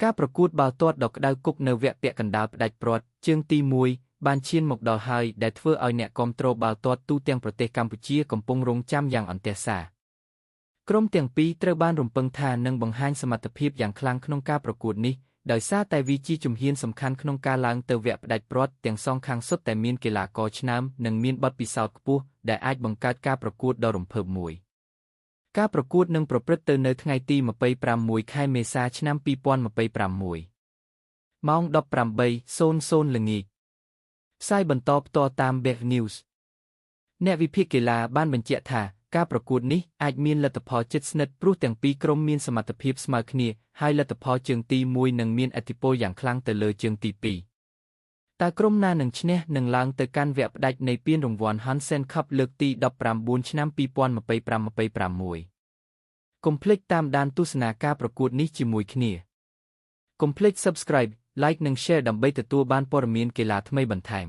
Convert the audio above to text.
ការប្រកួតបាល់ទាត់ដ៏ក្តៅគគុកនៅវគ្គពាក់កណ្ដាលផ្ដាច់ព្រ័ត្រជើងទី1បានឈានមកដល់ហើយដែលធ្វើឲ្យអ្នកគាំទ្របាល់ទាត់ទូទាំងប្រទេសកម្ពុជាកំពុងរង់ចាំយ៉ាងអន្ទះសារក្រុមទាំងពីរត្រូវបានរំពឹងថានឹងបង្ហាញសមត្ថភាពយ៉ាងខ្លាំងក្នុងការប្រកួតនេះដោយសារតែវាជាជំហានសំខាន់ក្នុងការឡើងទៅវគ្គផ្ដាច់ព្រ័ត្រទាំងសងខាងសុទ្ធតែមានកីឡាករឆ្នើមនិងមានបទពិសោធន៍ខ្ពស់ដែលអាចបង្កើតការប្រកួតដ៏រំភើបមួយការប្រកួតនឹងប្រព្រឹត្តទៅនៅថ្ងៃទី26ខែមេសាឆ្នាំ2026ម៉ោង 18:00 ល្ងាចផ្សាយបន្តផ្ទាល់តាម BEV News អ្នកវិភាគកីឡាបានបញ្ជាក់ថាការប្រកួតនេះអាចមានលទ្ធផលជិតស្និទ្ធព្រោះទាំងពីរក្រុមមានសមត្ថភាពស្មើគ្នាហើយលទ្ធផលជើងទី1នឹងមានឥទ្ធិពលយ៉ាងខ្លាំងទៅលើជើងទី2តើក្រុមណានឹងឈ្នះនឹងឡើងទៅកាន់វគ្គផ្ដាច់នៃពានរង្វាន់ Hansen Cup លើកទី19ឆ្នាំ2025-26កុំភ្លេចតាមដានទស្សនាការប្រកួតនេះជាមួយគ្នាកុំភ្លេច Subscribe, Like និង Share ដើម្បីទទួលបានព័ត៌មានកីឡាថ្មីបន្ថែម